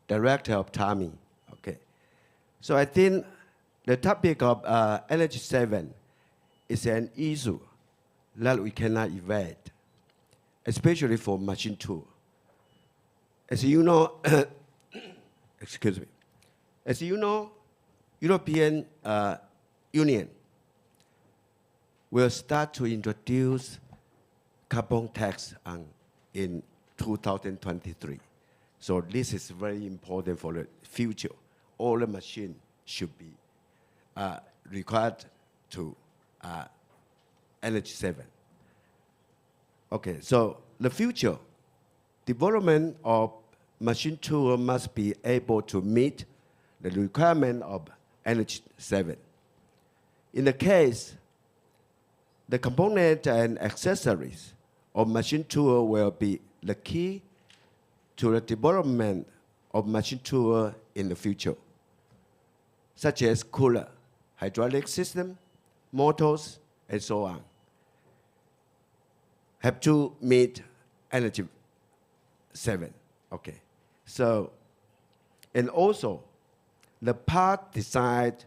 director of TAMI. Okay, so I think the topic of energy saving is an issue that we cannot evade, especially for machine tool. As you know, excuse me. As you know, European Union will start to introduce carbon tax in 2023. So this is very important for the future. All the machines should be required to energy saving. Okay, so the future development of machine tool must be able to meet the requirement of energy saving. In the case, the component and accessories of machine tool will be the key to the development of machine tool in the future, such as cooler, hydraulic system, motors, and so on, have to meet energy saving. Okay, so, and also the part designed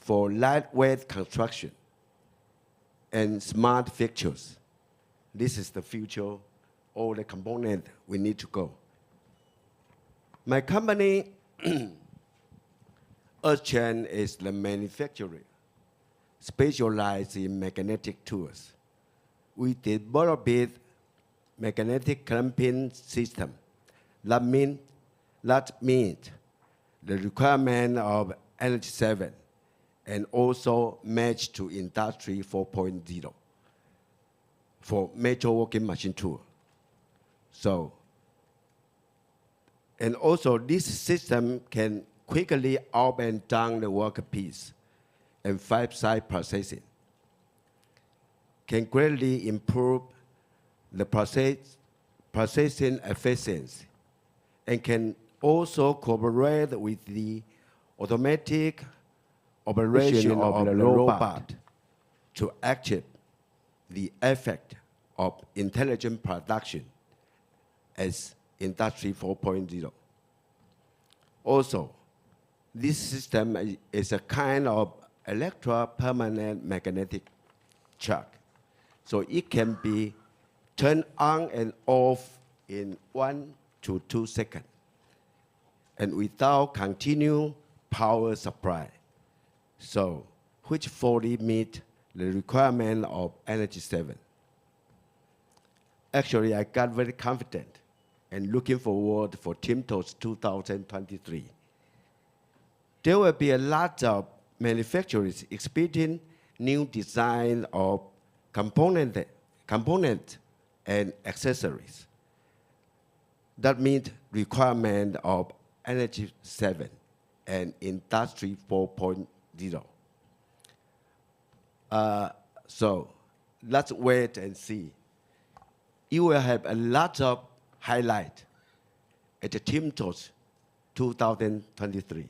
for lightweight construction and smart fixtures. This is the future, all the component we need to go. My company, EarthChan, is the manufacturer specialized in magnetic tools. We developed magnetic clamping system that meet the requirement of energy saving and also match to Industry 4.0 for major working machine tool. So, and also this system can quickly up and down the workpiece and 5-side processing, can greatly improve the processing efficiency, and can also cooperate with the automatic operation of the robot to achieve the effect of intelligent production as Industry 4.0. Also, this system is a kind of electro-permanent magnetic chuck. So it can be turned on and off in 1 to 2 seconds, and without continued power supply. So, which fully meet the requirement of Energy 7. Actually, I got very confident and looking forward for TIMTOS 2023. There will be a lot of manufacturers expecting new design of component and accessories. That means requirement of Energy 7 and Industry 4.0. So let's wait and see. You will have a lot of highlight at the TIMTOS 2023.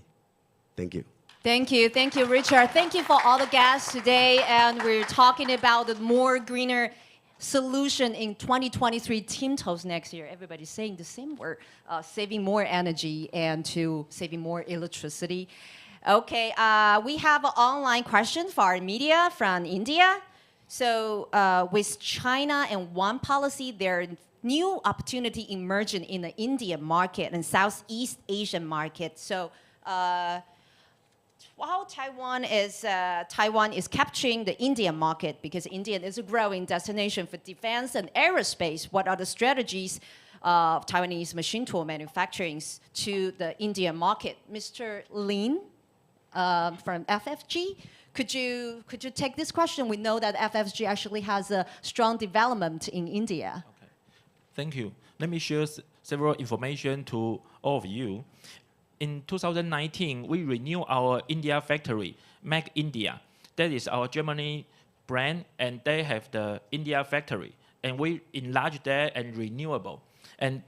Thank you. Thank you, Richard. Thank you for all the guests today. And we're talking about the more greener solution in 2023 TIMTOS next year. Everybody's saying the same word, saving more energy and to saving more electricity. Okay, we have an online question for our media from India. So with China and one policy, there are new opportunity emerging in the Indian market and Southeast Asian market. So how Taiwan is capturing the Indian market, because India is a growing destination for defense and aerospace. What are the strategies of Taiwanese machine tool manufacturing to the Indian market? Mr. Lin from FFG, could you take this question? We know that FFG actually has a strong development in India. Okay. Thank you. Let me share several information to all of you. In 2019, we renew our India factory, Make India. That is our Germany brand, and they have the India factory. And we enlarge that and renewable. And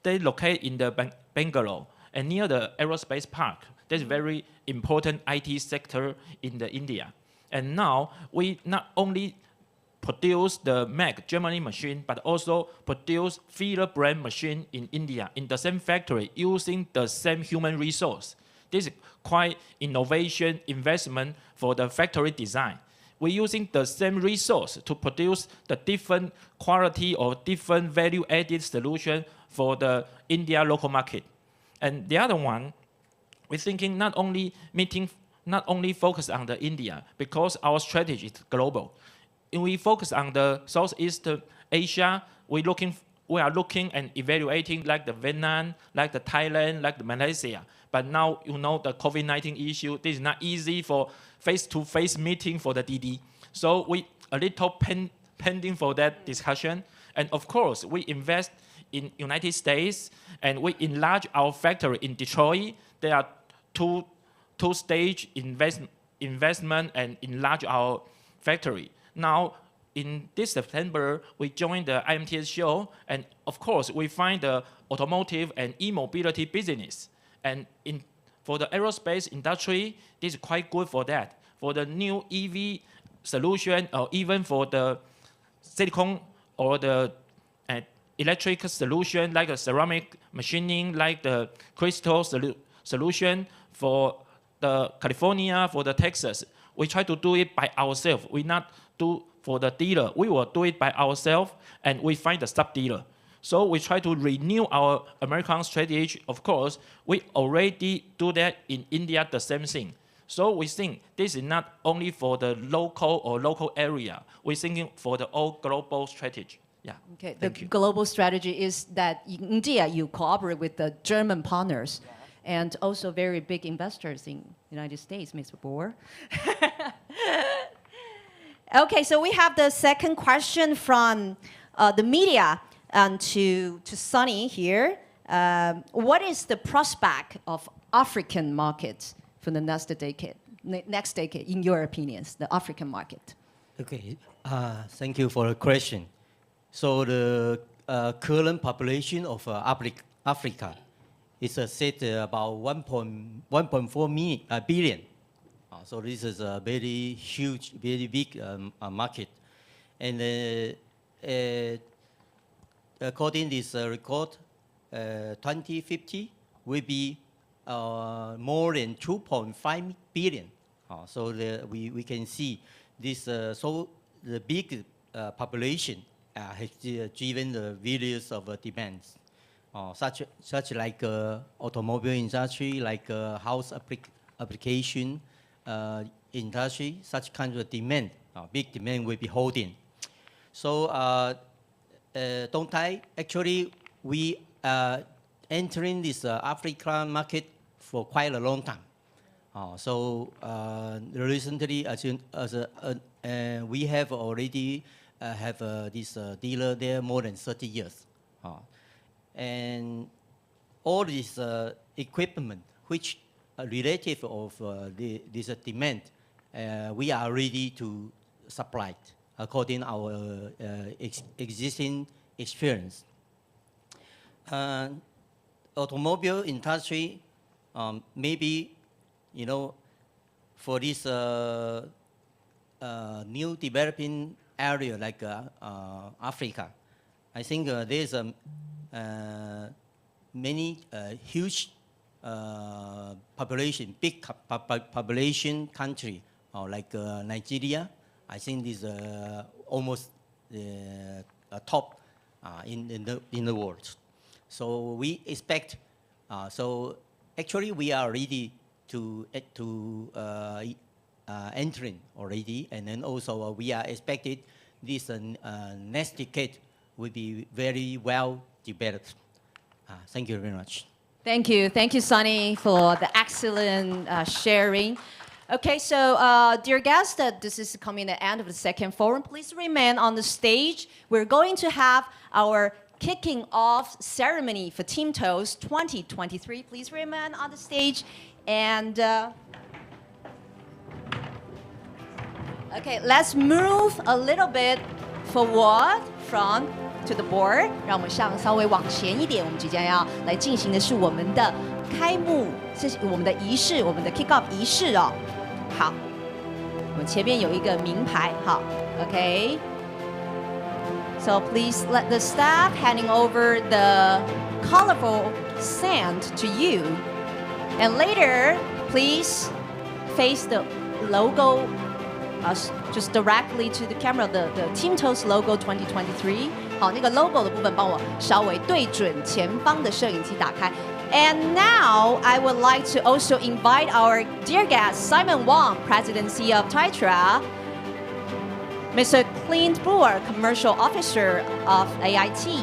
they locate in the Bangalore and near the aerospace park. That's very important IT sector in the India. And now we not only produce the Mac Germany machine, but also produce Feeler brand machine in India in the same factory using the same human resource. This is quite innovation investment for the factory design. We're using the same resource to produce the different quality or different value-added solution for the India local market. And the other one, we're thinking not only focus on the India, because our strategy is global. We focus on the Southeast Asia. We are looking and evaluating like the Vietnam, like the Thailand, like the Malaysia. But now you know the COVID-19 issue. This is not easy for face-to-face meeting for the DD. So we a little pending for that discussion. And of course, we invest in United States and we enlarge our factory in Detroit. There are two-stage investment and enlarge our factory. Now, in this September, we joined the IMTS show, and of course, we find the automotive and e-mobility business. And for the aerospace industry, this is quite good for that. For the new EV solution, or even for the silicon or the electric solution, like a ceramic machining, like the crystal solution for the California, for the Texas, we try to do it by ourselves. We not do for the dealer. We will do it by ourselves, and we find the sub-dealer. So we try to renew our American strategy. Of course, we already do that in India, the same thing. So we think this is not only for the local or local area. We're thinking for the all global strategy. Yeah. Okay. The global strategy is that in India, you cooperate with the German partners. and also very big investors in United States, Mr. Boer. Okay, so we have the second question from the media to Sunny here. What is the prospect of African market for the next decade, in your opinions, the African market? Okay, thank you for the question. So the current population of Africa is set about 1.4 billion. So this is a very huge, very big market. And according to this record, 2050 will be more than 2.5 billion. So we can see this, so the big population has driven the various of demands, such like automobile industry, like house application industry, such kind of demand, big demand will be holding. So TONTAI, actually, we are entering this African market for quite a long time. So recently, we have already have this dealer there more than 30 years. And all this equipment, which are relative of this demand, we are ready to supply it according to our existing experience. Automobile industry, maybe, you know, for this new developing area like Africa, I think there's many huge population, big population country, like Nigeria. I think this almost top in the world. So we expect. So actually, we are ready to entering already, and then also we are expected this next decade will be very well developed. Thank you very much. Thank you, Sunny, for the excellent sharing. Okay, so dear guests, this is coming to the end of the second forum. Please remain on the stage. We're going to have our kicking off ceremony for TIMTOS 2023. Please remain on the stage. And okay, let's move a little bit forward from to the board. 让我们稍微往前一点，我们即将要来进行的是我们的开幕，这是我们的仪式，我们的 kick off 仪式哦。好，我们前面有一个名牌，好 ，OK。So please let the staff handing over the colorful sand to you. And later, please face the logo just directly to the camera, the TIMTOS logo 2023. 好，那个 logo 的部分帮我稍微对准前方的摄影机打开。And now I would like to also invite our dear guest, Simon Wang, President and CEO of TaiTra, Mr. Clint Brewer, Commercial Officer of AIT,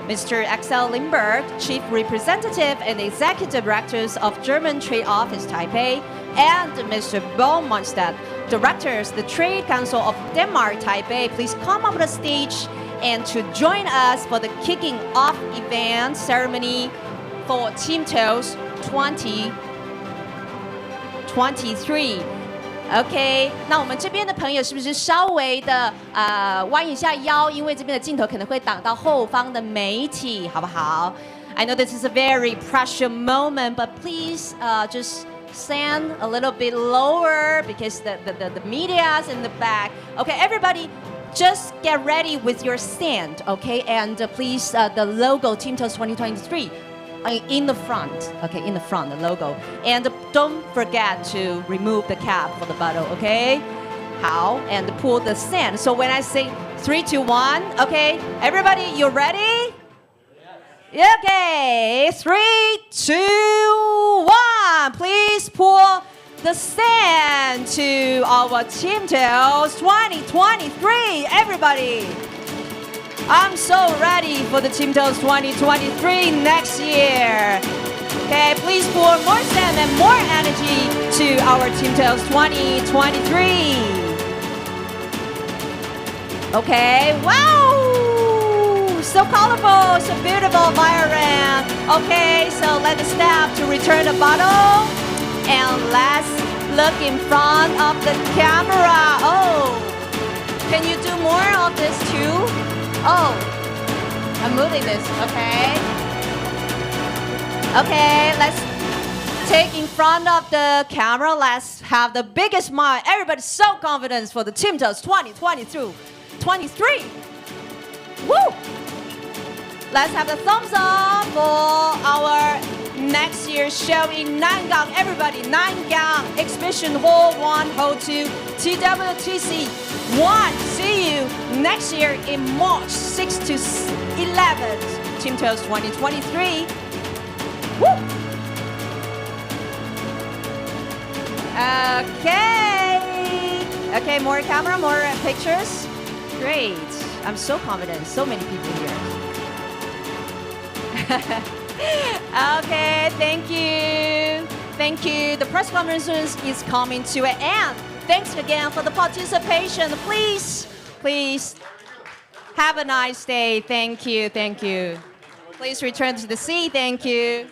Mr. Axel Lindberg, Chief Representative and Executive Directors of German Trade Office Taipei, and Mr. Bo Monstad, Directors, the Trade Council of Denmark Taipei. Please come up to the stage and to join us for the kicking off event ceremony for TIMTOS 2023. OK， 那我们这边的朋友是不是稍微的弯一下腰，因为这边的镜头可能会挡到后方的媒体，好不好 ？I know this is a very precious moment, but please just stand a little bit lower because the media's in the back. OK, everybody, just get ready with your stand. OK, and please the logo TIMTOS 2023. In the front, okay, in the front, the logo. And don't forget to remove the cap for the bottle, okay? How? And pull the sand. So when I say 3, 2, 1, okay, everybody, you ready? Yes. Okay, 3, 2, 1. Please pull the sand to our TIMTOS 2023. Everybody. I'm so ready for the TIMTOS 2023 next year. Okay, please more stamina and more energy to our TIMTOS 2023. Okay, wow! So colorful, so beautiful violin. Okay, so let us step to return the bottle. And let's look in front of the camera. Oh, can you do more of this too? Oh, I'm moving this, okay. Okay, let's take in front of the camera. Let's have the biggest smile. Everybody's so confident for the TIMTOS 2023. Woo! Let's have the thumbs up for our next year's show in Nangang. Everybody, Nangang Exhibition Hall 1, Hall 2, TWTC 1. See you next year in March 6 to 11, TIMTOS 2023. Woo! Okay. Okay, more camera, more pictures. Great. I'm so confident. So many people here. Okay, thank you. Thank you. The press conference is coming to an end. Thanks again for the participation. Please have a nice day. Thank you. Thank you. Please return to the seat. Thank you.